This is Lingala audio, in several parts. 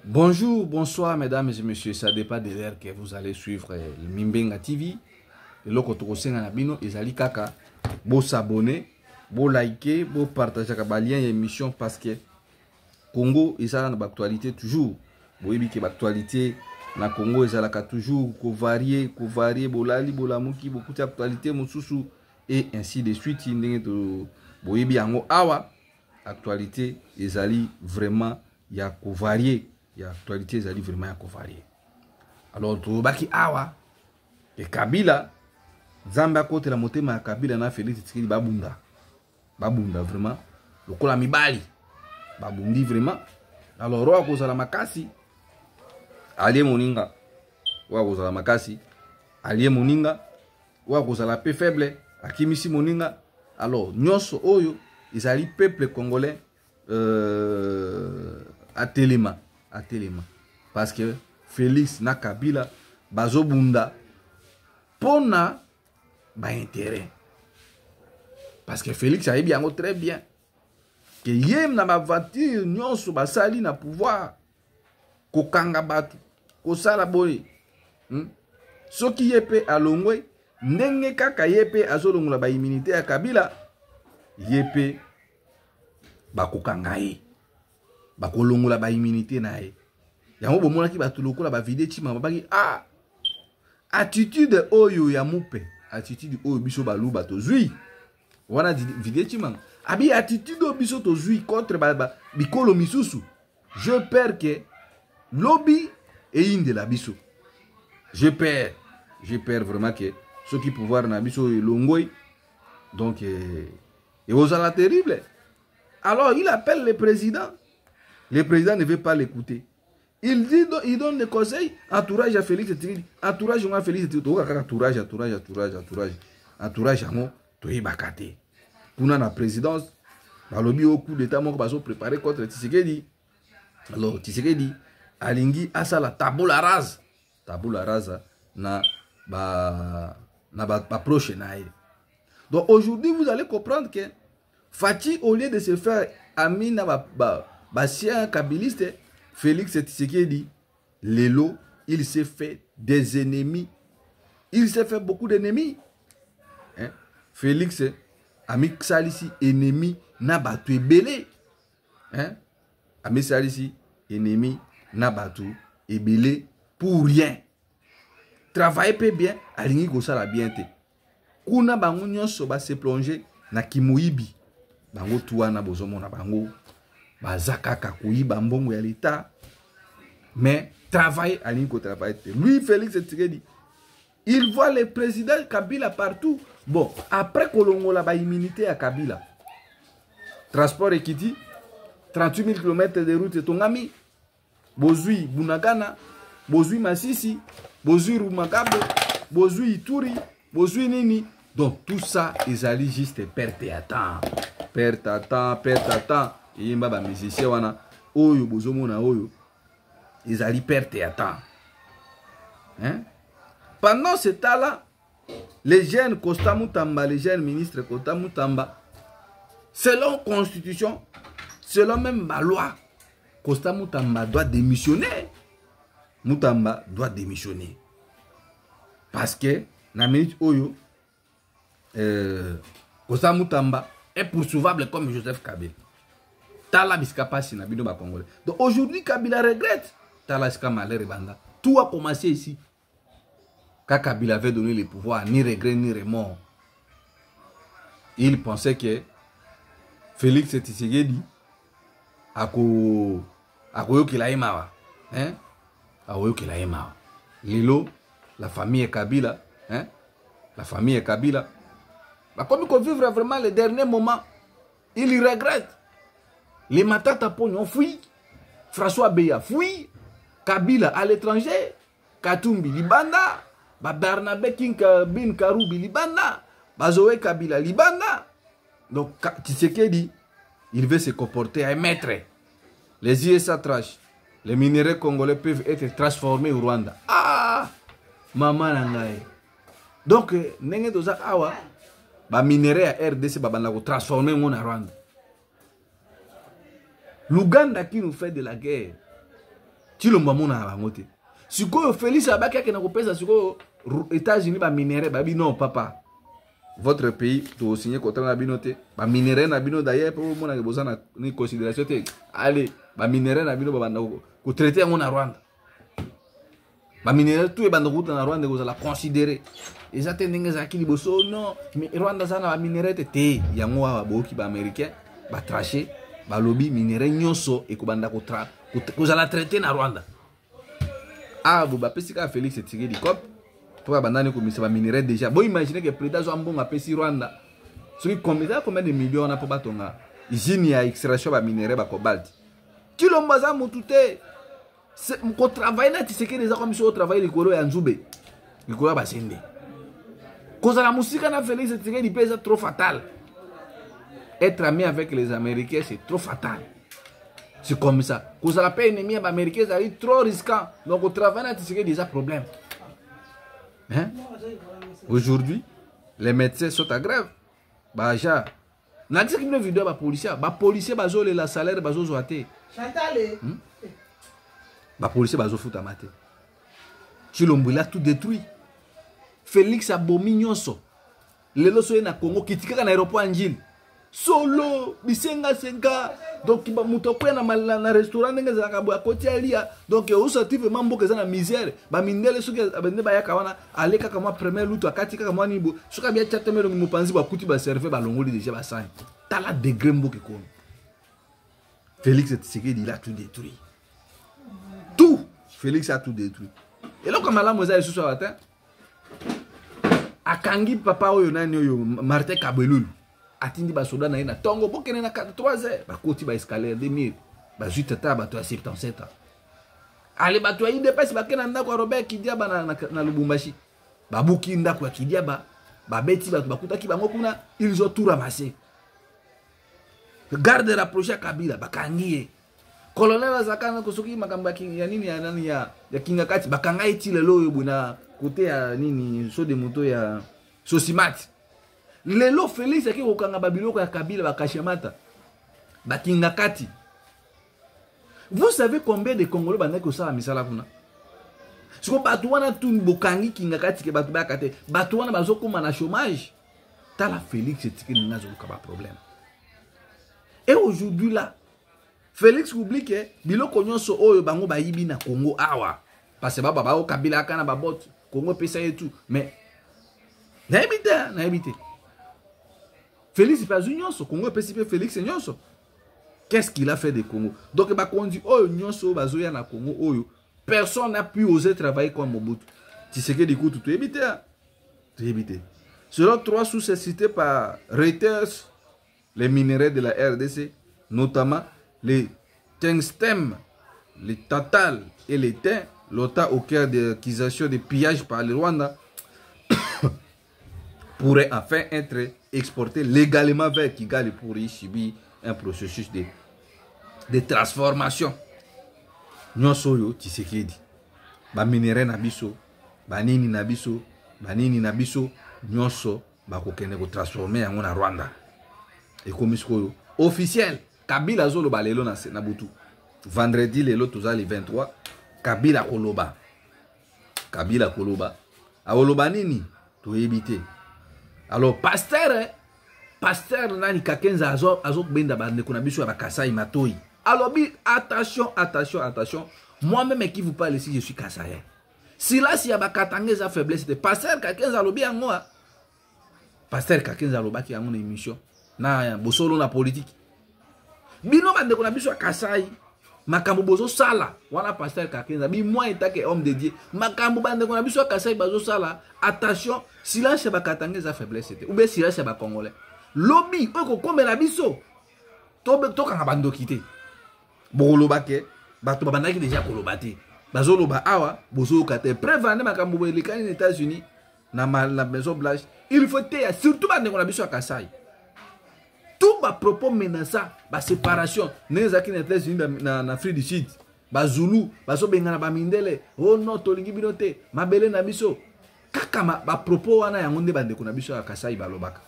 Bonjour, bonsoir mesdames et messieurs, ça dépend de l'heure que vous allez suivre le Mimbenga TV. Et là, quand vous avez abonné, vous allez vous abonner, vous liker, vous partager les liens et émission parce que Congo est dans l'actualité toujours. Vous voyez que l'actualité na Congo est toujours varié, bolali, bolamuki, beaucoup d'actualité, et ainsi de suite. Vous voyez bien, l'actualité est vraiment varié. Il y a actualité zali vraiment ya varié. Alors tobaki awa ke Kabila Zamba kote la motema ya Kabila na Félix Tshisekedi babunda vraiment lokola mibali babundi vraiment. Alors roa kozala makasi alie moninga wa kozala makasi alie moninga wa kozala pe faible akimisi moninga. Alors nyonso oyo ezali peuple congolais atelema parce que Félix na Kabila bazobunda pona ba intérêt, parce que Félix a bien très bien que yem na ba voiture nyonso basali na pouvoir kokanga batu kosala boye soki yepe alongwe ndenge kaka yepe azolongola ba immunité ya Kabila yepe bakokanga ye bakolongola ba immunité na ye. Yango bomona ki batu lokola ba vidéo chima babaki attitude oyo ya mupe, attitude oyo biso balu bato zui wana vidéo chima abi attitude oyo biso to zui contre bikolo misusu. Je perds que lobby et inde la biso. Je perds vraiment que ceux qui pouvoir na biso longoy donc et ozala terrible. Alors il appelle le président. Le président ne veut pas l'écouter. Il donne des conseils. Entourage à Félix Tshisekedi. Entourage à Félix Tshisekedi. Entourage à moi. Toi, bakate. Pour la présidence, dans le au coup d'état, moi, je préparé contre Tshisekedi. Alors, Tshisekedi, alingi asala tabula rase. Tabula rase na proche naïe. Donc aujourd'hui, vous allez comprendre que Fati, au lieu de se faire ami na basien kabiliste, Félix Tshisekedi, Lelo, il s'est fait des ennemis. Il s'est fait beaucoup d'ennemis. Hein? Félix, ami Salisi, ennemi, n'a battu belé. Hein? Ami Salisi, ennemi, n'a battu et belé pour rien. Travailler peu bien, aligner gosala bien te. Kuna bango nyonso ba se plonger na kimoyibi. Bango tuwa na bozomo na bango. Bazakaka kuiba mbongo ya l'État. Mais travailler à l'Inco travail. Lui, Félix Tshisekedi, il voit le président Kabila partout. Bon, après Kolongo la immunité à Kabila. Transport Ekiti, 38 000 km de route, ton ami. Bozui Bunagana, Bozui Masisi, Bozui Rumagabe, Bozui Ituri, Bozui Nini. Donc tout ça, ils allaient juste perdre à temps. Perdre à temps. Et il y a des musiciens wana oyo bozomona oyo ils allaient perdre à temps. Hein? Pendant ce temps-là, les jeunes Costa Mutamba, les jeunes ministres Costa Mutamba, selon constitution, selon même la loi, Costa Mutamba doit démissionner. Mutamba doit démissionner. Parce que la minute oyo Costa Mutamba est poursuivable comme Joseph Kabila. Tala biskapasi na bino ba Congolais. Donc aujourd'hui Kabila regrette. Tala ska malheur banda. Tout a commencé ici. Quand Kabila avait donné le pouvoir, ni regret ni remords. Il pensait que Félix Tshisekedi ako yoki mawa. Hein? Ako yoki mawa. Lilo, la famille Kabila, hein? La famille Kabila. Bah, comme il vivre vraiment les derniers moments, il regrette. Les Matata Pognon fui, François Beya fui, Kabila à l'étranger, Katumbi Libanda, Barnabé Bin Karoubi Libanda, Bazoé Kabila Libanda. Donc Tshisekedi, il veut se comporter à un maître. Les ISA trash, les minéraux congolais peuvent être transformés au Rwanda. Ah, maman nangaye. Donc, nenge toza awa, ba minéraux à RDC babanda ko transformer au Rwanda. L'Ouganda qui nous fait de la guerre. Chilombo mona bango te. Sikoyo Félix abaki akena kopesa sikoyo États-Unis ba minéraux ba bi non papa. Votre pays to signer contrat na bino te. Ba minéraux na bino d'ailleurs pour mona ke bozana ni considération te. Allez, ba minéraux na bino ba banda ko traiter yango na Rwanda. Ba minéraux tout e banda ko na Rwanda ko za la considérer. Eza te ndenge za ki liboso non, mais Rwanda za na ba minéraux te yango wa boki ba américain ba tracher ba lobby minéraux nyonso e ko banda ko tra ko za la traiter na Rwanda. Ah, vous avez pesika Félix tiré du cop. Pour abandonner comme ça va minerai déjà. Bon, imaginez que président soit bon à pesi Rwanda. Combien de millions on a pour batonga. Ici il y a extraction va minerai ba cobalt. Qui l'ont basé mutute. C'est mon travail là, tu sais que les gens comme ça au travail les colo et Nzube. Les colo ba sende. Cause la musique na Félix tiré du pays c'est trop fatal. Être ami avec les Américains c'est trop fatal. C'est comme ça. Cause la paix ennemie américaine c'est trop risquant. Donc au travail là, tu sais que déjà problème. Hein? Aujourd'hui, les médecins sont à grève. Baja. N'a dit qu'il y a une vidéo de policiers. Les policiers ont le salaire, ils ont zoaté. Les policiers ont foutu à mater. Chilombo a tout détruit. Félix a bomignon so. Les lois sont na Congo qui tika na aéroport Anjil. Solo bisenga senga donc ba muto kwa na restaurant nga za kabwa kotialia donc usative mambo keza na misère ba mindele suki abende ba yaka wana aleka kama premier luto akati kama nibo suka bia chata mero mupanzi ba kuti ba server ba longoli déjà ba sang tala degré mboke ko Félix Tshisekedi il a tout détruit. Tout Félix a tout détruit. Et là comme la moza ce soir matin akangi papa oyo nani oyo Martin Kabelulu atindi ba soda na ina tongo bokene na 3h ba koti ba escalier 2000 ba juta ta ba to 77 ans ale ba to inde pesi ba kena ndako Robert Kidiaba na Lubumbashi ba buki ndako ya Kidiaba ba beti ba bakutaki bango kuna ils ont tout ramassé. Garde rapproché à Kabila ba kangiye colonel azakana kosoki makamba ya nini ya nani ya kingakati ba kanga eti lelo yo buna côté ya nini so de moto ya Sosimati. Lelo Félix aki kokanga babiloko ya Kabila bakashemata bakinga kati. Vous savez combien de Congolais banda ko sala misala kuna? Siko batu wana tu bokangi kinga kati ke batu bakate batu wana bazokoma na chômage. Tala Félix Tshisekedi nazo ka ba problème. Et aujourd'hui là Félix oublie que biloko nyonso oyo bango bayibi na Congo awa parce que baba ba Kabila kana ba bot Congo pesa et tout mais na habité Félix pas nyonso Congo pesipe Félix nyonso. Qu'est-ce qu'il a fait de Congo? Donc ba kondi oyo nyonso bazoya na Congo oyo personne n'a pu oser travailler comme Mobutu. Tu sais que du coup tout évité. Selon 3 sources citées par Reuters, les minéraux de la RDC, notamment les tungstène, les tatal et les thym, l'OTA au cœur des accusations de pillage par le Rwanda, pourrait enfin être exporté légalement vers Kigali pour y subir un processus de transformation. Nyonso yo Tshisekedi ba minéraux na biso ba nini na biso nyonso ba kokene ko transformer yango na Rwanda. Et comme isso officiel Kabila zolo ba lelo na butu vendredi lelo tozali 23 Kabila koloba awoloba nini to ebité. Alors pasteur nani kakenza azo benda bande kuna biso ya Kasai Matoi. Alors attention. Moi-même qui vous parle ici, je suis Kasaïen. Si là si y a bakatangeza faiblesse de pasteur kakenza lobi yango. Pasteur kakenza loba ki yango na émission na bosolo na politique. Bino bande kuna biso ya Kasai. Makambo bozo sala wana pasteur kakenza bi moi état que homme de Dieu. Makambo bande kuna biso ya Kasai bazo sala. Attention, si là si bakatangeza faiblesse ou bien si là si ba congolais. Lobby oko komela biso. To kanga bando kité. Boloba ke bato babandaki déjà kolobate. Bazoloba awa bozo kate prévendre makambo belikani aux États-Unis na Maison Blanche. Il faut te surtout bande ko na biso ya Kasai. Tout ba propos menaçant ba séparation nezaki na États-Unis na Afrique du Sud. Ba Zulu bazo bengana ba mindele. Oh non tolingi binote mabele na biso. Kaka ba propos wana yango nde bande ko na biso ya Kasai balobaka.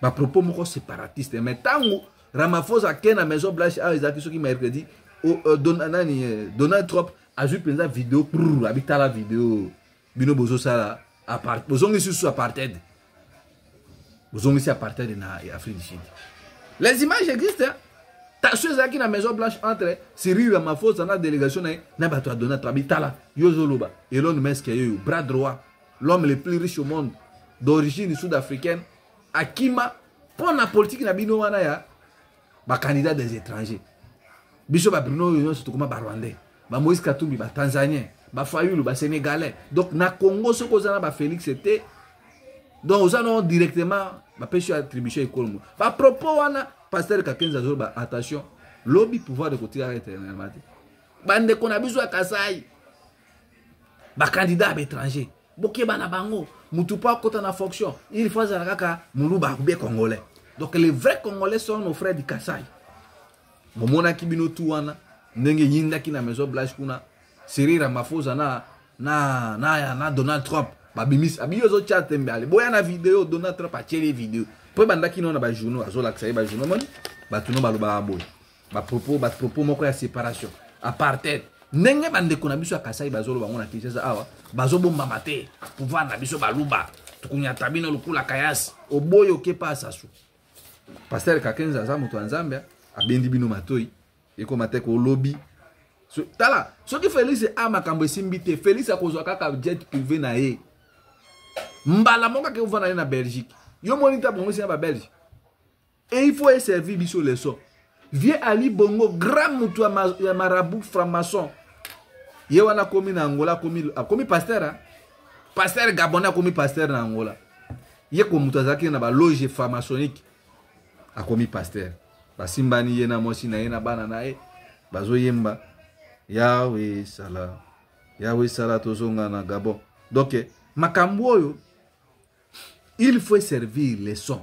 Ba propos moko séparatiste mais tango Ramaphosa qui na Maison Blanche a ezaki soki mercredi Donald Trump a vu une vidéo pour habiter la vidéo bino bozo sala bozongi sous apartheid en Afrique du Sud. Les images existent hein? T'as ceux qui dans la Maison Blanche entre Cyril Ramaphosa dans la délégation n'a pas Donald Trump tala Yozoloba Elon Musk bras droit l'homme le plus riche au monde d'origine sud-africaine Akima pour la politique na bino wana ya ba candidat des étrangers biso ba Bruno Yo surtout comme ba Rwandais ba Moïse Katumbi ba Tanzanien ba Fayulu ba Sénégalais donc na Congo ce qu'on a ba Félix c'était donc aux allons directement ba pêche attribution économique ba propos wana pasteur Kakenza zo ba attention lobby pouvoir de côté éternellement bande qu'on a besoin Kasai ba candidat à étranger boké bana bango mutu pas kota na fonction il faut za kaka muluba be congolais donc les vrais congolais sont nos frères du Kasai momona kibino tu wana ndenge yinda ki na Maison Blanche kuna Cyril Ramaphosa na Donald Trump babimis abiyo zo chat mbale boya na vidéo Donald Trump a tiré vidéo po banda ki na ba journaux azola ka ba journaux moni batuno baloba boy ba propos moko ya séparation apartheid ndenge bande kuna biso ya Kasai bazolo bango na Kinshasa awa bazobomba mate pouvoir na biso baluba tukunya tabino lukula kayasi oboyo ke pasa su pasteur Kakenza za mutu nzambe abendi bino matoi eko mateko lobby so tala so ki Félix a makambo simbité Félix akozwa kaka jet privé na ye mbala moka ke uvana na Belgique yo monita bongo si na ba Belgique et il faut servir biso leçon vieux Ali Bongo grand mutu ya marabout franc-maçon ye wana komi na Angola komi pasteur hein? Pasteur gabonais komi pasteur na Angola ye ko mutu azaki na ba loge franc-maçonnique a komi pasteur basimbani ye na mosi na ye na bana na ye bazo yemba Yahweh sala tozonga na Gabon donc makambo oyo il faut servir les leçons.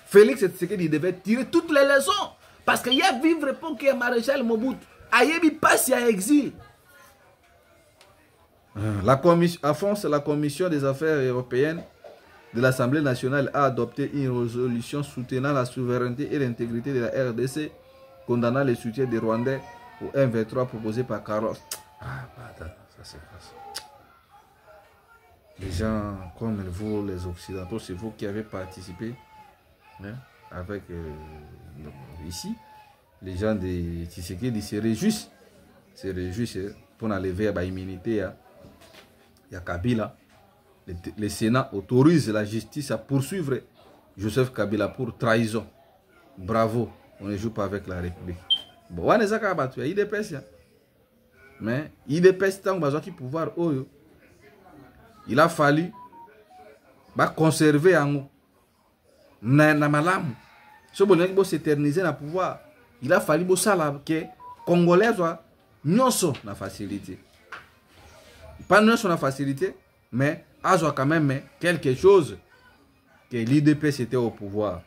Félix Tshisekedi devait tirer toutes les leçons parce qu'il y a vivre pour que maréchal Mobutu ayebi passe à exil. En France, la commission des affaires européennes de l'Assemblée nationale a adopté une résolution soutenant la souveraineté et l'intégrité de la RDC, condamnant le soutien des Rwandais au M23 proposé par Carlos. Ah, ça c'est pas ça. Les gens comme vous, les Occidentaux, c'est vous qui avez participé hein, avec ici. Les gens de Tshisekedi se réjouissent pour enlever l'immunité à Kabila. Le Sénat autorise la justice à poursuivre Joseph Kabila pour trahison. Bravo, on ne joue pas avec la République. Bon, on est à battre, il dépêche. Mais il dépêche tant que pouvoir. Il a fallu conserver en malamu. Si on veut s'éterniser dans le pouvoir, il a fallu que les Congolais soient na facilité. Pas non sur la facilité, mais a quand même quelque chose que l'IDPS était au pouvoir.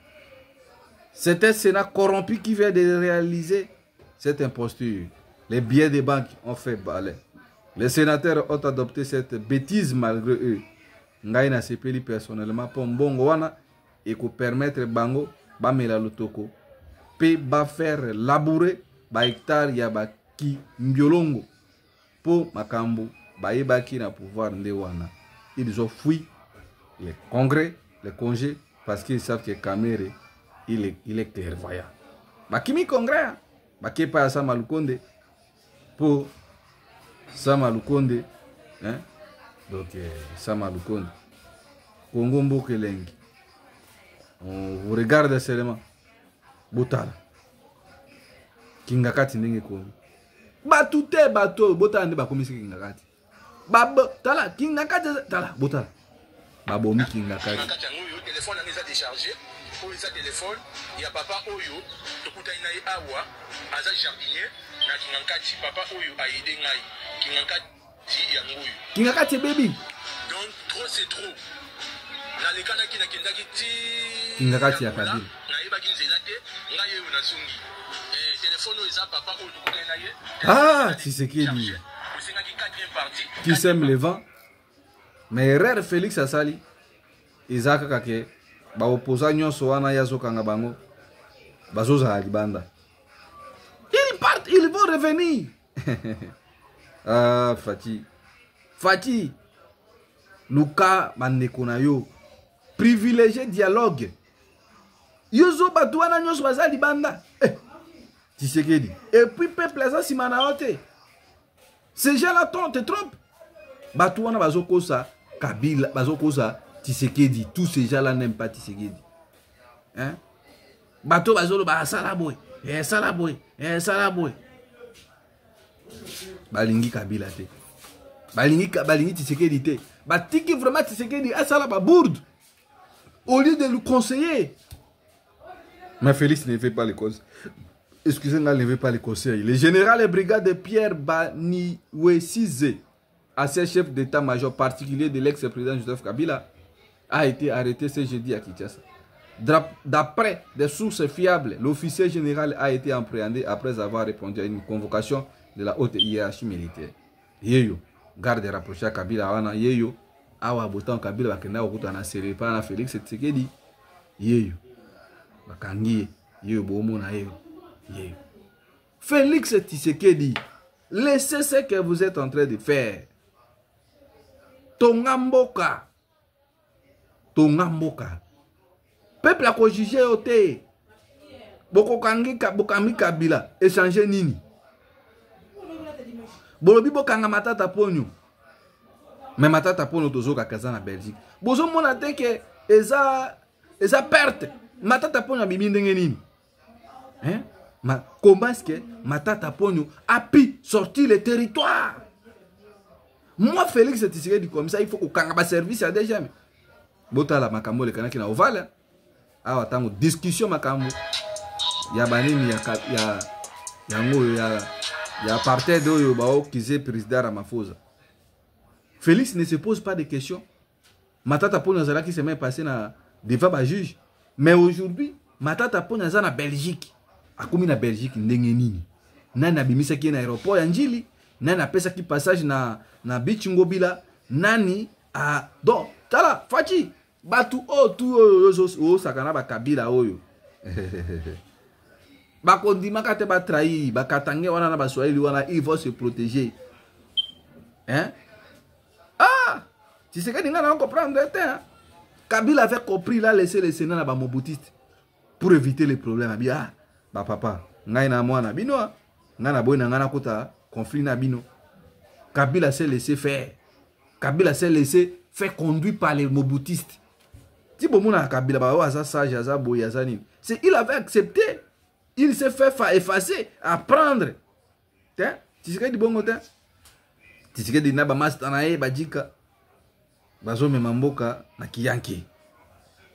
C'est un Sénat corrompu qui vient de réaliser cette imposture. Les billets des banques ont fait balai. Les sénateurs ont adopté cette bêtise malgré eux. Ngaïna sepeli personnellement pour mbongo wana et pour permettre bango bamela lotoko pe ba faire labourer ba hectare ya ba ki mbiolongo pour makambo ba yebaki na pouvoir nde wana. Ils ont fui les congrès, les congés parce qu'ils savent que Kamere il est clairvoyant. Ba kimi congrès ba kepa sa malukonde pour Sama Lukonde, hein? Donc Sama Lukonde, Congo Mbokelengi. On vous regarde seulement. Botala. Kingakati ndenge komi. Batute bato botala nde bakomisi Kingakati. Babo tala Kingakati tala botala. Babomi Kingakati. Téléphone a déjà déchargé. Pour les téléphone, il y a papa Oyo, Tokuta Inaï Awa, Aza jardinier, na Kingakati papa Oyo a aidé Ngai. Kingakati baby. Donc trop c'est trop. Na lekana ki na kendaki ti Kingakati ya Kabila. Na yeba ki nzela te ngai yo na sungi. Téléphone eza papa o dukuta na ye. Ah, Tshisekedi. Qui sème le vent. Mais erreur Félix Asali Isaac kake ba opposant nyonso wana yazo kanga bango bazoza libanda. Il vont revenir. Ah, Fati. Luka Mandekonayo. Privilégié dialogue. Yozo Batouana Nyos Bazali Banda. Tshisekedi. Et puis, peuple, ça, si manaote. Ces gens-là te trompent. Batouana Bazokosa, Kabila, Bazokosa, Tshisekedi. Tous ces gens-là n'aiment pas Tshisekedi. Hein? Bateau Bazolo, Salaboy. Salaboy. Salaboy. Balingi Kabila te. Balingi Tshisekedi te. Batiki vraiment Tshisekedi a ça bourde. Au lieu de lui conseiller. Mais Félix ne fait pas les conseils. Excusez-moi, ne fait pas les conseils. Le général et brigade de Pierre Baniwesize, ancien chef d'état-major particulier de l'ex-président Joseph Kabila, a été arrêté ce jeudi à Kinshasa. D'après des sources fiables, l'officier général a été appréhendé après avoir répondu à une convocation de la haute hiérarchie militaire. Yeyo, garde rapproché à Kabila, wana yeyo, awa botan Kabila bakenda okuta na serepa na Félix Tshisekedi. Yeyo, bakangi yeyo bomo na yeyo. Félix Tshisekedi, laissez ce que vous êtes en train de faire. Tongamboka. Peuple a jugé au thé. Bokokangi Kabila. Échanger nini. Bolobi bokanga matata ponyo. Mais matata ponyo tozoka kazana Belgique. Bozo mona te que eza perte. Matata ponyo bibi ndenge nini. Hein? Comment est-ce que Matata Ponyo a pu sortir le territoire? Moi, Félix Tshisekedi comme ça, il faut qu'on ait un service à déjà. Bota la makambo le kanaki na ovale. Ah, attends, discussion makambo. Ya banini ya parti d'oyo bao qui est président Ramaphosa. Félix ne se pose pas de questions. Matata Ponyo zala qui s'est même passé devant le juge. Mais aujourd'hui, Matata Ponyo zala na Belgique. Akomi na Belgique ndenge nini. Nani abimisa ki na aéroport ya Njili, nani apesa ki passage na beach Ngobila, nani donc tala Fati batu tu sakana ba Kabila oyo. Ba kondima kate ba trahi, ba katange wana na ba Swahili wana, il faut se protéger. Hein? Ah, tu sais que n'ingana comprendre hein? Kabila avait compris là laisser les Sénat na ba Mobutiste pour éviter les problèmes. Ah, ba papa, ngai na mwana bino, ngana boy na ngana kota conflit na bino. Kabila s'est laissé faire. Kabila s'est laissé faire conduire par les Mobutistes. Si bon mona Kabila ba wa sa sage za boy za nini. C'est il avait accepté. Il s'est fait effacer, apprendre. Tiens, tu sais que di bongo ta. Tu sais que di na ba master na e bajika. Bazo me mamboka na kiyanki.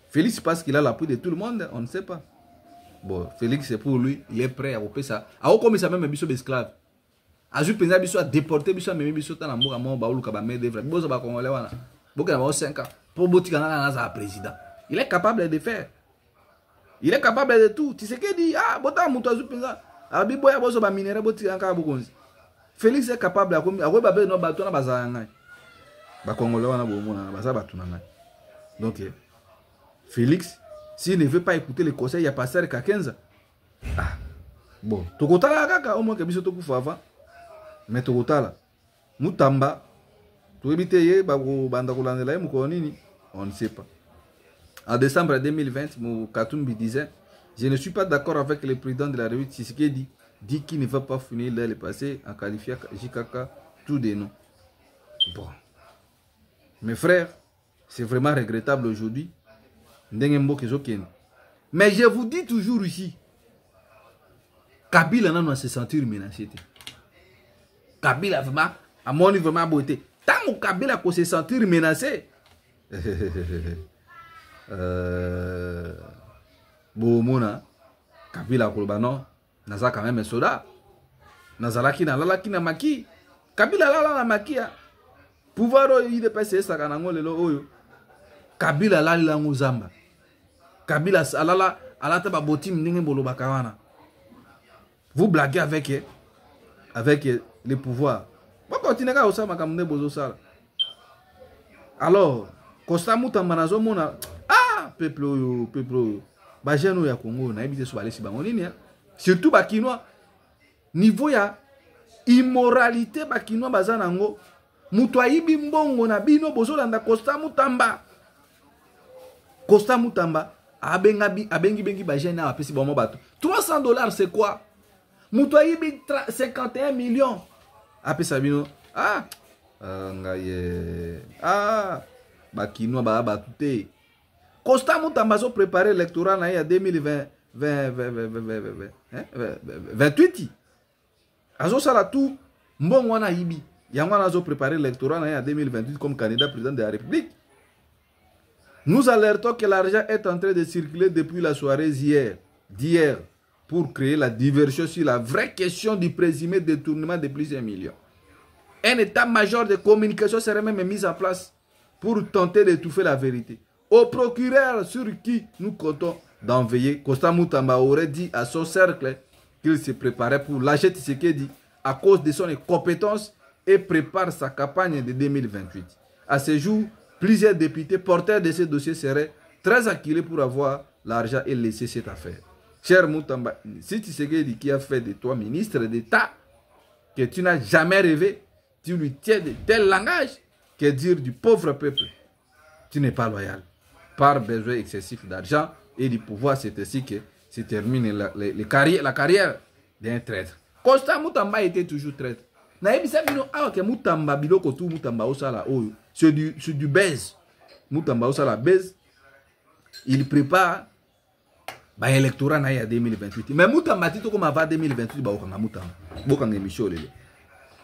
Félix parce qu'il a l'appui de tout le monde, on ne sait pas. Bon, Félix, c'est pour lui, il est prêt à couper ça. A comme ça même biso esclave. A ju penza biso a déporter biso même biso ta na mboka mo ba uluka ba main d'œuvre. Bozo ba congolais wana. Boka na 5 ans. Pour botika na za président. Il est capable de faire. Il est capable de tout. Tu sais que dit ah bota muto azu penza. Abi boya bozo ba minere botika nka bokonzi. Félix est capable à komi a ba be no ba to na bazanga. Ba congolais wana bo mona ba za ba tunanga. Donc Félix, s'il ne veut pas écouter les conseils, il y a pasteur Kakenza. Ah, bon. Tokotala kaka, au moins que biso tokufa avant. Mais Tokotala, Mutamba, tu évite ye, banda kulandela ye mukonini, on ne sait pas. En décembre 2020, Katumbi disait, je ne suis pas d'accord avec le président de la République Tshisekedi, dit qu'il ne va pas finir le passé en qualifiant JKK tout des noms. Bon. Mes frères, c'est vraiment regrettable aujourd'hui. Mais je vous dis toujours ici, Kabila n'a pas se sentir menacé. Kabila vraiment, à mon niveau, vraiment beauté. Tant que Kabila peut se sentir menacé, Bomona, Kabila Kolbano, Naza quand même un soldat. Nazalaki na lalaki na maki. Kabila lala na makia. Pouvoir il de passer ça kanango lelo oyo. Kabila lali la nguzamba. Kabila alala alata ba botim ndenge bolo bakawana. Vous blaguez avec les pouvoirs. Vous continuez à osama kamne bozo sala. Alors, Costa Mutambanazo mona ah peuple oyo. Ba jeune ya Congo na ebite so balesi bango nini. Surtout ba Kinois. Niveau ya immoralité bakinois baza nango mutu ayibi mbongo na bino bozolanda Costa Mutamba. Costa Mutamba abengi bengi bajene apesi bomo bato. $300 c'est quoi? Mutu ayibi 51 millions. Apesa bino ngaye bakinois ba batute. Costa Mutamba zo préparer l'électorat na ya 2028. Azo sala tout mbongo wana yibi. Yango azo préparer l'électorat na ya 2028 comme candidat président de la République. Nous alertons que l'argent est en train de circuler depuis la soirée d'hier pour créer la diversion sur la vraie question du présumé détournement de plusieurs millions. Un état-major de communication serait même mis en place pour tenter d'étouffer la vérité. Au procureur sur qui nous comptons d'enveiller, Costa Mutamba aurait dit à son cercle qu'il se préparait pour lâcher Tshisekedi à cause de son incompétence et prépare sa campagne de 2028. À ce jour, plusieurs députés porteurs de ces dossiers seraient très acculés pour avoir l'argent et laisser cette affaire. Cher Mutamba, si Tshisekedi qui a fait de toi ministre d'État, que tu n'as jamais rêvé, tu lui tiens de tel langage que dire du pauvre peuple. Tu n'es pas loyal. Par besoin excessif d'argent et du pouvoir, c'est ainsi que se termine la carrière d'un traître. Costa Mutamba était toujours traître. Mutamba biloko tout Mutamba osala oyo. C'est du baise. Mutamba osala baise. Il prépare l'électorat na ya 2028. Mais Mutamba tito comme avant 2028 ba okanga Mutamba. Bokanga Michel lele.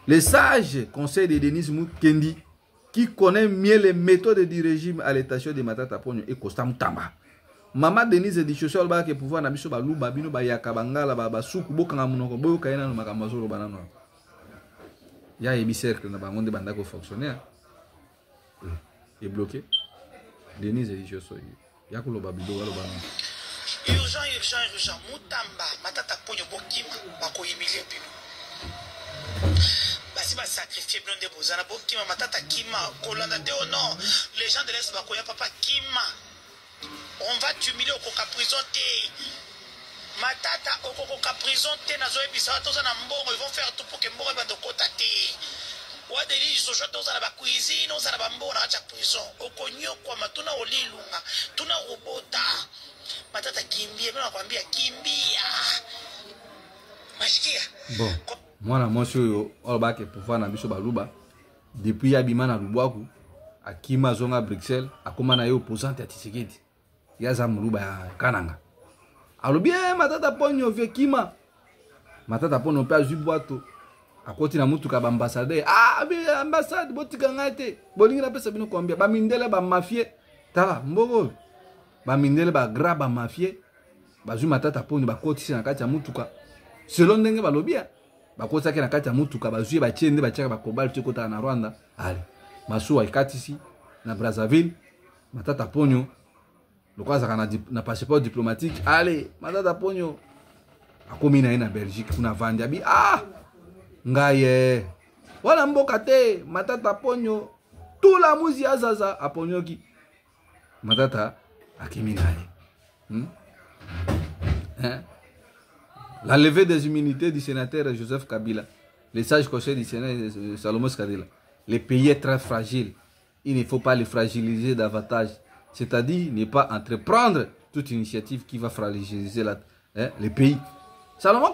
Le sage conseil de Denis Mukendi qui connaît mieux les méthodes du régime à l'étation de Matata Ponyo et Costa Mutamba. Maman Denise dit social ba ke pouvoir na biso ba luba bino ba yakabangala ba suku bokanga munoko boyoka ina no makamazolo banano. Ya ebi cercle na bango de bandako fonctionnaire. Est bloqué. Denise dit social. Ya ko loba bido walo banano. Urgent Mutamba Matata Ponyo bokima bako humilier bino. Basi ba sacrifier bino de bozana bokima Matata kima kolanda te o non. Les gens de l'Est bako ya papa kima. On va t'humilier au coca prison té. Matata au coca prison té na zoe bisa toza na mbongo ils vont faire tout pour que mbongo ba dokota té. Wa deli sojo toza na ba cuisine oza na ba mbongo na cha prison. Okonyo kwa matuna olilunga. Tuna robota. Matata kimbia mimi nakwambia kimbia. Mashikia. Bon. Mwana mwasi oyo olba ke pouvoir na biso baluba depuis yabima na lubwaku akima zonga Bruxelles akoma na yo opposante ya Tshisekedi. Yaza muluba ya kananga. Alo bien Matata Ponyo vie kima. Matata Ponyo pe azui boato. Akoti na mutu ka ba ambassadeur. Ambassade botika ngate. Bolingi na pesa bino kombia. Ba mindele ba mafie. Tala mbogo. Ba mindele ba gra ba mafie. Ba zui Matata Ponyo ba koti na kati ya mutuka. Selon ndenge ba lobia. Ba koti na kati ya mutuka ba zui ba chende ba chaka ba kobal tikota na Rwanda. Ale. Masuwa ikatisi na Brazzaville. Matata Ponyo le quoi ça na passeport diplomatique. Allez, Matata Ponyo akomi na Belgique kuna vandiabi ngaye wala mboka te Matata Ponyo tout la muzi azaza aponyoki Matata akimi ngaye la levée des immunités du sénateur Joseph Kabila, le sage conseil du Sénat Salomon Skadela. Le pays est très fragile, il ne faut pas le fragiliser davantage. C'est-à-dire ne pas entreprendre toute initiative qui va fragiliser le pays. Salomon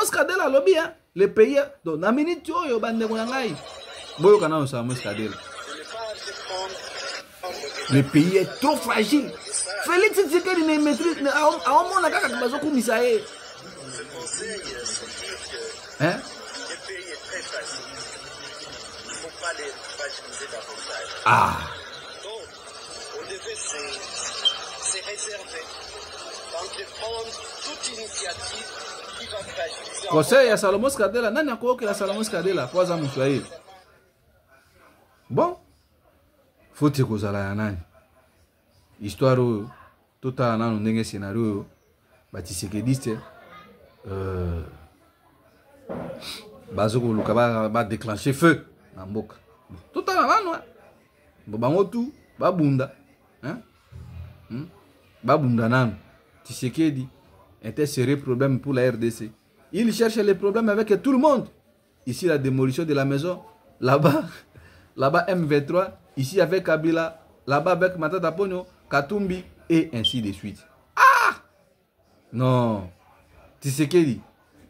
Skadela lobby, le pays, donc na minute yo bande ngai. Boyo kana Salomon Skadela. Le pays est trop fragile. Félix Tshisekedi ne maîtrise a au moins kaka bazo kumisa e. Hein? Le pays est très fragile. Il ne faut pas les fragiliser davantage. Se réserver d'entreprendre toute initiative qui va fragiliser. Conseil ya Salomon Skadela, nani akoyoke la Salomon Skadela kwa za Mswahili. Bon, faut kozala ya nani. Histoire oyo totala nano ndenge scénario oyo ba Tshisekediste bazo koluka ba déclencher feu na mboka. Totala nano bango tu babunda. Hein? Babundanan Tshisekedi était sérieux problème pour la RDC. Il cherche les problèmes avec tout le monde. ici la démolition de la maison, là-bas M23, ici avec Kabila, là-bas avec Matata Ponyo, Katumbi, et ainsi de suite. Ah! Non. Tshisekedi.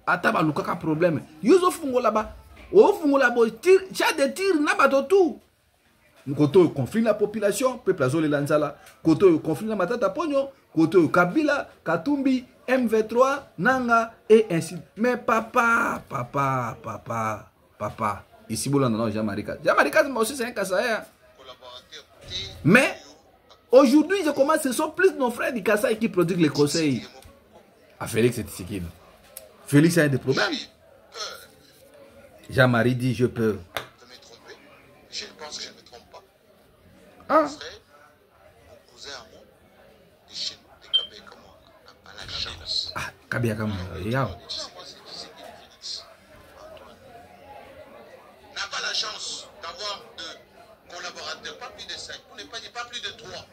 Ataba lukaka problème. Yozo fungo là-bas. O fungo là-bas. Tire des tirs, n'a tout. Koto conflit la population, peuple azole lanzala. Koto conflit la Matata Ponyo, Koto Kabila, Katumbi, M23, Nanga, et ainsi. Mais papa. Ici, non, Jean-Marika. Jean-Marika, aussi, c'est un Kassaïa. Mais, aujourd'hui, je commence, ce sont plus nos frères du Kassaï qui produisent les conseils. À Félix, c'est Tshisekedi. Félix a des problèmes. Jean-Marie dit, je peux. Je pense que je ne me trompe pas. Ah. Mon cousin à moi, des Chine, des Kabé comme moi, n'a pas la chance. Ah, Kabé comme moi, n'a pas la chance d'avoir de collaborateurs, pas plus de 5, pour ne pas dire pas plus de 3.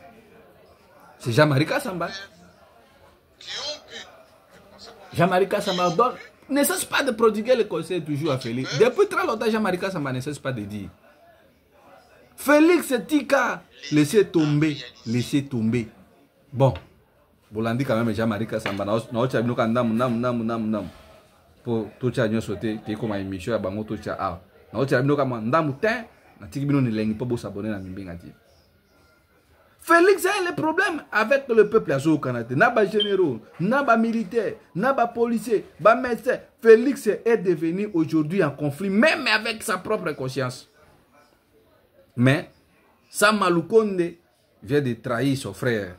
C'est Jean-Marie Kassamba. Qui ont pu. Jean-Marie Kassamba donne. Ne cesse pas de prodiguer le conseil toujours à Félix. Depuis très longtemps, Jean-Marie Kassamba ne cesse pas de dire. Félix Tika, laissez tomber, laissez tomber. Bon, vous l'avez dit quand même, Jean-Marie Kassamba, pour tout ça, nous sauter, tu es comme une émission à Bango, tout ça. Ah, nous avons comme un ndam ten, na tiki bino ne lengi pas beau s'abonner na mimbengati. Félix a le problème avec le peuple à au Canada. N'a pas généraux, n'a pas militaire, n'a pas policier, pas médecin. Félix est devenu aujourd'hui en conflit, même avec sa propre conscience. Mais Sam Malukonde vient de trahir son frère.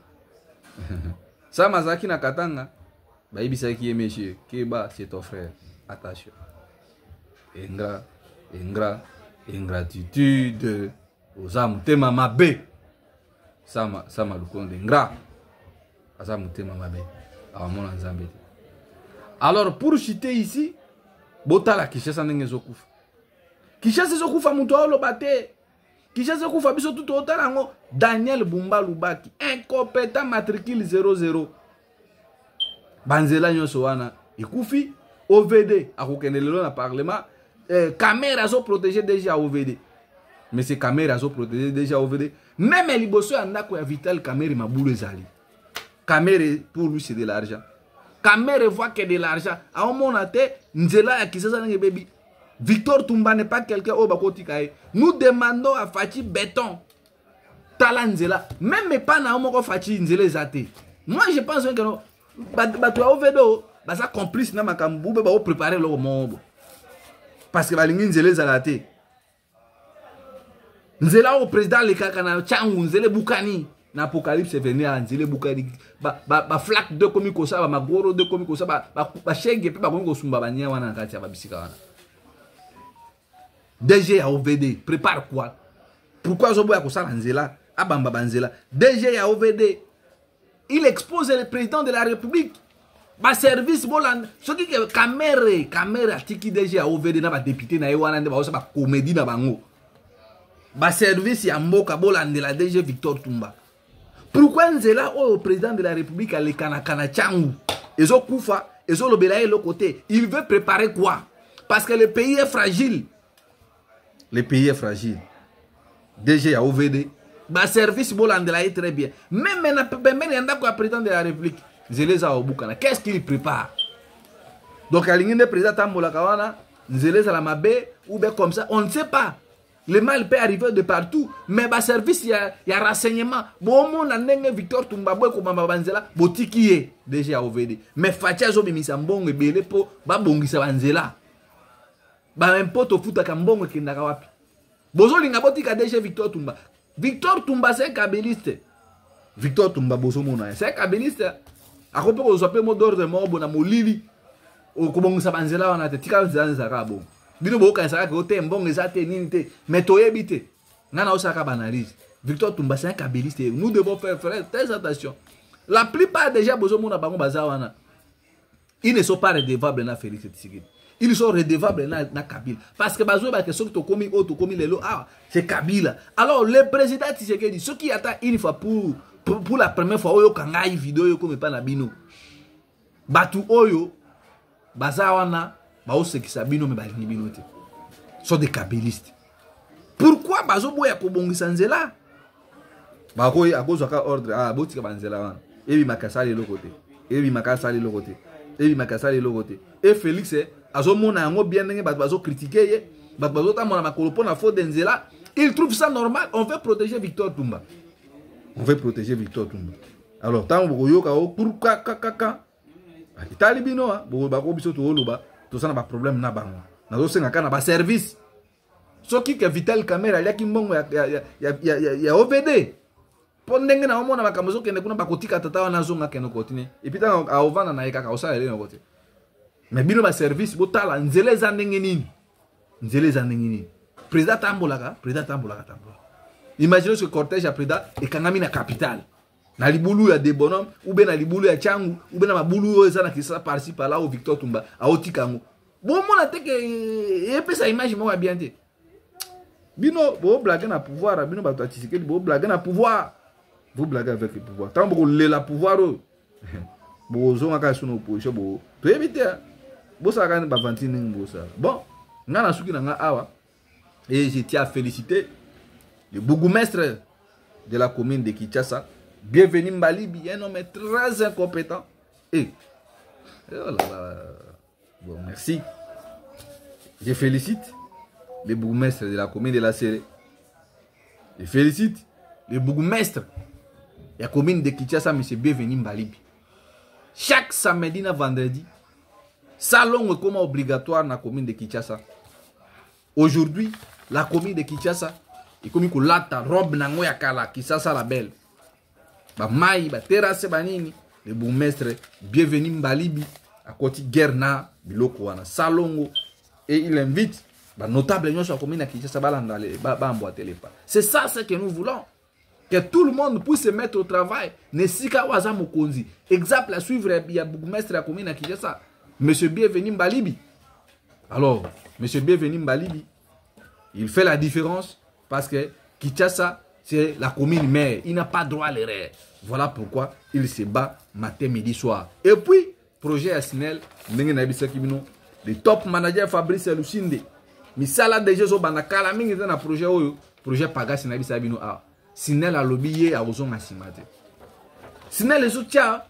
Sam Azaki Nakatanga, Baïbisa qui est méchant, Keba, c'est ton frère. Attention. Ingratitude. Aux âmes, tema mabe. Sam Malukonde, ingrat. Azam tema mabe. Alors, pour chuter ici, Botala Kishasa Nengezokouf. Kishasa Zokouf a monté le bâté. Kishasa Kouf a biso tout autant. Daniel Bumba Lubaki, incompétent matricule 00. Banzela Nyosoana, Ikoufi, OVD, à Rokenelelo na Parlement, caméras ont protégé déjà OVD. Mais ces caméras ont protégé déjà OVD. Même les bosseux en a quoi vital caméra ma boule zali. Caméra pour lui c'est de l'argent. Caméra voit que de l'argent. À un moment donné, Nzela a Kishasa Nenge baby. Victor Toumba n'est pas quelqu'un au Bakotikae. Nous demandons à Fati béton. Talanzela. Même pas na Omoko Fati Nzele Zate. Moi je pense que non. Bato Ovedo, ça complice na makambu ba préparer le monde. Parce que balingi Nzele Zalate. Nzela au président le kakana Changu Nzele Bukani. Na apocalypse est venu à Nzele Bukani. Ba flak de komiko sa ba magoro de komiko sa ba shenge pe ba komiko sumba ba nya wana kati ya babisika wana. DG à OVD, prépare quoi? Pourquoi Zoboya Kosala Nzela? Abamba Banzela. DG à OVD, il expose le président de la République. Ba service Boland, ce qui est caméra tiki DG à OVD na ba député na ewana ba osa ba comédie na bango. Ba service ya mboka Boland de la DG Victor Toumba. Pourquoi Nzela au président de la République a le kanakana changu? Ezo Koufa, ezo lobelaye le côté. Il veut préparer quoi? Parce que le pays est fragile. Le pays est fragile. DG à OVD. Bah service Bolandela est très bien. Même le président de la République. Zeleza Obukana. Qu'est-ce qu'il prépare? Donc, à l'ingénieur de président Tambola Kawana, Zeleza la Mabé, ou bien comme ça, on ne sait pas. Le mal peut arriver de partout. Mais bah service, il y a renseignement. Bon, mon anenge Victor Toumbaboy, comme Banzela, Botikiye, DG à OVD. Mais Fatia Zobi Misambong et Belepo, Babongisa Banzela. Ba n'importe au foot à Kambongo qui n'a pas pu. Bozo Lingabotika DG Victor Toumba. Victor Toumba c'est un kabyliste. Victor Toumba Bozo Mona. C'est un kabyliste. A quoi peut-on s'appeler mot d'ordre de mort na molili. Au Kobongo Sabanzela on a te tika Zanzara bon. Bino Boka Saka Kote Mbongo Zate Ninite. Mais Toyebite. Nana Osaka banalise. Victor Toumba c'est un kabyliste. Nous devons faire très attention. La plupart des gens Bozo Mona Bango Bazawana. Ils ne sont pas redevables na Félix Tshisekedi. Ils sont redevables dans Kabila. Parce que c'est Kabila. Alors le président Tshisekedi, ce qui attend une fois pour la première fois, oyo kangai vidéo comme pas na bino. Batu oyo bazawana ba osekisa bino me balingi bino te. sont des kabylistes. Pourquoi bazo boya ko bongisa nzela? Ba ko a cause ka ordre ah botika banzela wana. Ebi makasali lo côté. Ebi makasali lo côté. Ebi makasali lo côté. Et Félix azo mona yango bien ndenge bazo critiquer ye, bazo ta mona makolo pona faute nzela. Il trouve ça normal. On veut protéger Victor Toumba. On veut protéger Victor Toumba. Alors tant boyoka o pour kaka. Itali bino ha, bako biso to oloba, to sana ba problème na bango. Na zo senga kana ba service. Soki que Vital Camera ya kimbongo ya OVD. Pondenge na omona makamozo kende kuna bakotika tata wana zonga kende kotine. Et puis tant a ovana na ekaka osala le ngote. Mais bino ba service botala nzele za ndenge nini? Nzele za ndenge nini? Président tambolaka. Imaginez ce cortège à président et kangami na capitale. Na libulu ya des bonhommes ou bien na libulu ya changu ou bien na mabulu ezana qui sera par-ci par-là au Victor Toumba a otikango. Bon mona te que et puis ça image moi bien dit. Bino bo blaguer na pouvoir, bino ba Tshisekedi bo blaguer na pouvoir. Vous blaguez avec le pouvoir. Tant bo le la pouvoir bo zonga ka sunu opposition bo. To éviter. Bo ça ka ba vantine bo ça. Bon, ngana suki na nga awa et je tiens à féliciter le bourgmestre de la commune de Kinshasa. Bienvenue Mbalibi, un homme très incompétent. Et oh là là. Bon, merci. Je félicite le bourgmestre de la commune de la Séré. Je félicite le bourgmestre de la commune de Kinshasa, M. Bienvenu Mbalibi. Chaque samedi et vendredi, salon est comme obligatoire dans la commune de Kinshasa. Aujourd'hui, la commune de Kinshasa est comme une lata robe nango ya kala Kinshasa la belle. Ba mai ba terrasse banini le bourgmestre Bienvenu Mbalibi à côté guerre na biloko wana salongo et il invite ba notable nyonso ya commune ya Kinshasa balanda le ba mboate les pas. C'est ça ce que nous voulons. Que tout le monde puisse se mettre au travail. Nesika waza mokonzi. Exemple à suivre ya bourgmestre ya commune ya Kinshasa, Monsieur Bienvenu Mbalibi. Alors, Monsieur Bienvenu Mbalibi, il fait la différence parce que Kinshasa, c'est la commune mère. Il n'a pas droit à l'erreur. Voilà pourquoi il se bat matin, midi, soir. Et puis, projet Asnel, le top manager Fabrice Lucinde. Misala déjà so banakala mingi na projet oyo, projet Pagas na bisa bino a. Sinel a lobbyé à ozon asimate. Sinel les soutien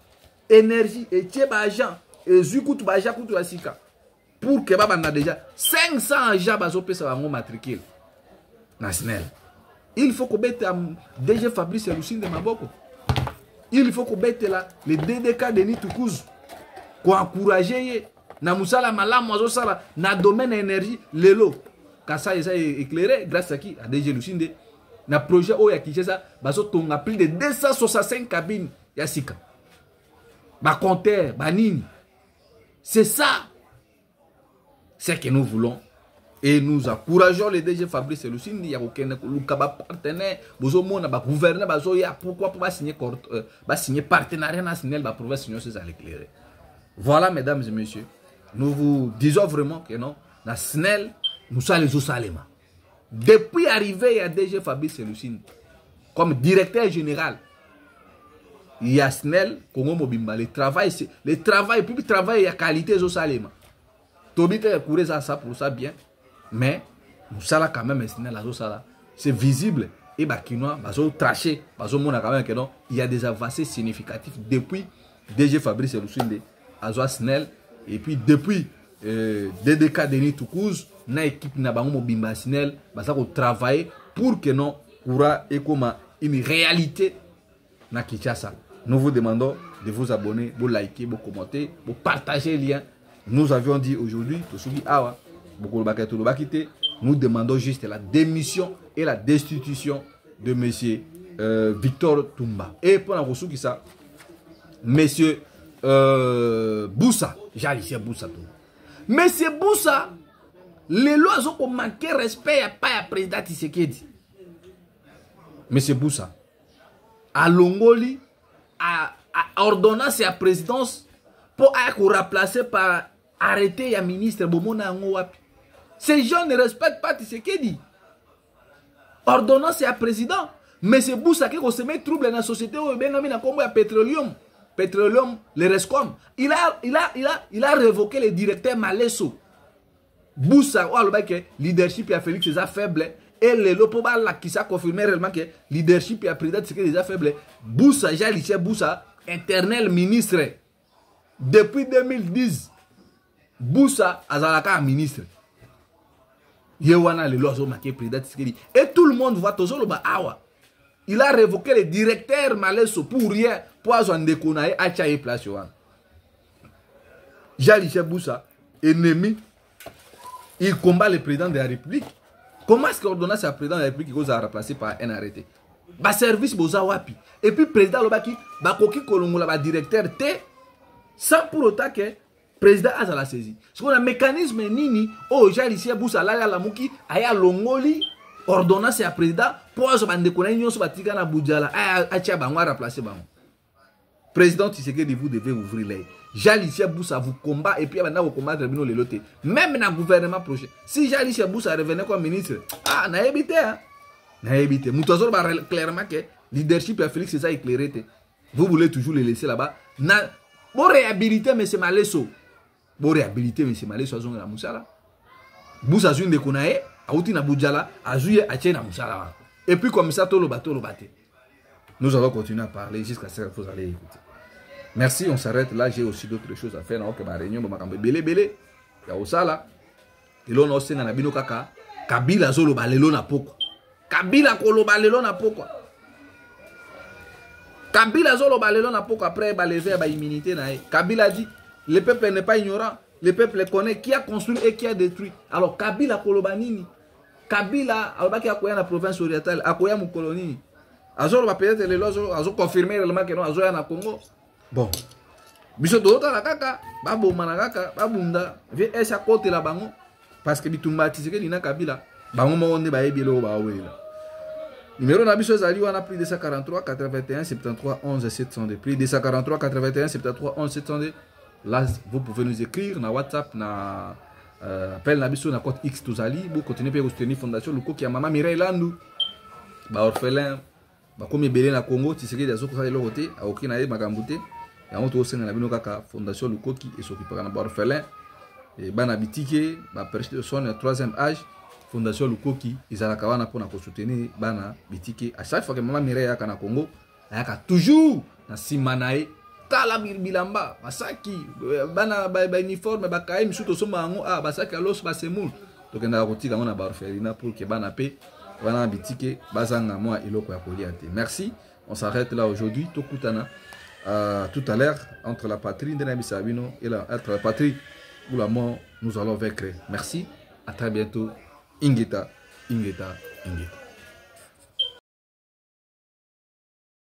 énergie et tie ba agent et zukutu ba agent kutu asika. Pour que baba na déjà 500 agents bazo pesa bango matricule. Na Sinel. Il faut qu'on mette DG Fabrice Lucinde de Maboko. Il faut qu'on mette là les DDK de Nitukuzu. Qu'on encourager na musala malamu azosala na domaine énergie lelo. Kasa esa éclairé grâce à qui à DG Lucinde na projet oya Kinshasa baso tonga plus de 265 cabines ya sika. Ba compteur, ba nini. C'est ça. C'est que nous voulons. Et nous encourageons les DG Fabrice Lucinde, il y a aucun partenaire, ba gouverneur, pourquoi pas signer partenariat national, ba province signer ces éclairés. Voilà, mesdames et messieurs, nous vous disons vraiment que non, la SNEL, nous sommes les Osalema. Depuis arrivé à DG Fabrice Lucinde, comme directeur général, il y a SNEL, Congo Mobimba, le travail, puis le travail, il y a qualité aux Osalema. Tobite courir ça pour ça bien. Mais nous sommes quand même c'est visible et bakinois bazo traché bazo mona quand même que non il y a des avancées significatives depuis DG Fabrice Lucinde Azoa Snell et puis depuis DDK Denis Tukuzu na équipe na bango mobimba Snell bazako travailler pour que non coura et comme une réalité na Kinshasa. Nous vous demandons de vous abonner, de liker, de commenter, de partager le lien. Nous avions dit aujourd'hui to sugi awa nous demandons juste la démission et la destitution de M. Victor Toumba. Et pour la ressource qui ça, M. Boussa, j'allais Boussa. M. Boussa, les lois ont manqué respect à pas à président Tshisekedi. M. Boussa, à Longoli, à ordonnance et à présidence pour être remplacé par arrêté à ministre Bomona Ngouapi. Ces gens ne respectent pas Tshisekedi. Ordonnance à président. Mais c'est Boussa qui se met trouble dans la société où il y a pétroleum. Pétroleum, le Rescom. Il a révoqué le directeur Malesso. Boussa, le leadership a Félix est faible. Et le Lopobala qui s'est confirmé réellement que leadership a président c'est déjà faible. Boussa, Jaliché Boussa, éternel ministre. Depuis 2010, Boussa Azalaka ministre. Yewana le lozo marqué président Tshisekedi. Et tout le monde voit toujours le awa. Il a révoqué le directeur Malesso pour rien. Pour avoir déconné à Tchaï place. Jaliché Boussa, ennemi. Il combat le président de la République. Comment est-ce que l'ordonnance à président de la République qui a remplacé par un arrêté? Ba service boza wapi. Et puis président Lobaki, ba koki kolongola ba directeur T sans pour autant que président a la saisie. Ce qu'on a un mécanisme nini oh Jalicia Boussa la muki aya longoli ordonnance à président pour se bande connait nyonso batika na Boudjala a tia bango remplacer bango. Président Tshisekedi, vous devez ouvrir l'œil. Jalicia Boussa vous combat et puis maintenant vous combattre le loté. Même dans le gouvernement prochain. Si Jalicia Boussa revenait comme ministre, ah, n'a évité, hein. N'a évité. Moutazor va clairement que leadership et Félix c'est ça éclairé. Vous voulez toujours les laisser là-bas. Bon réhabiliter, mais c'est Malesso. Bon réhabiliter, mais c'est Malesso. Azon la Moussala. Boussa Zune de Konae, Aouti na Boudjala, Azouye Ache na Moussala. Et puis comme ça, tout le bateau le batté. Nous allons continuer à parler jusqu'à ce que vous allez écouter. Merci, on s'arrête là. J'ai aussi d'autres choses à faire. Donc, ma réunion, ma belé belé. Il y a aussi là. Et l'on a aussi dans la bino kaka. Kabila zolo balelo na poko. Kabila kolo balelo na poko. Kabila zolo balelo na poko. Après, balévé à immunité na. Kabila dit, le peuple n'est pas ignorant. Le peuple connaît qui a construit et qui a détruit. Alors, Kabila kolo banini. Kabila, alors qui a quoi la province orientale, a quoi mon colonie. Azolo va peut-être les lois, azolo confirmer réellement que non, azolo na Congo. Bon, biso dota la kaka, babo manakaka, babunda, vie esa côté la bango, parce que bitumba Tshisekedi na Kabila, bango monde ba ebilo ba wela. Numéro na biso zali wana plus 243 81 73 11 702, plus 243 81 73 11 702. Là, vous pouvez nous écrire na WhatsApp na appel na biso na code X tozali, vous continuez à soutenir Fondation Lukoki ya Mama Mireille Landu, ba orphelin, ba komi belé na Congo, Tshisekedi azoko sa eloko te, aoki na ye makambo te. Et on trouve aussi la Fondation Lukoki et s'occupe de orphelin et bana bitike ba perche de son 3e âge Fondation Lukoki ils ont la kawana pour soutenir bana bitike à chaque fois que Maman Mireille a na Congo ayaka toujours na simanae tala bilamba basaki bana ba uniforme ba kaim suto soma ngo ah basaki alos ba semul to kenda kotika ngona ba orphelina pour que bana pe bana bitike bazanga moi iloko ya koliate. Merci, on s'arrête là aujourd'hui tokutana tout à l'heure, entre la patrie de Nabi Sabino et entre la patrie ou la mort, nous allons vaincre. Merci, à très bientôt. Ingeta, Ingeta, Ingeta.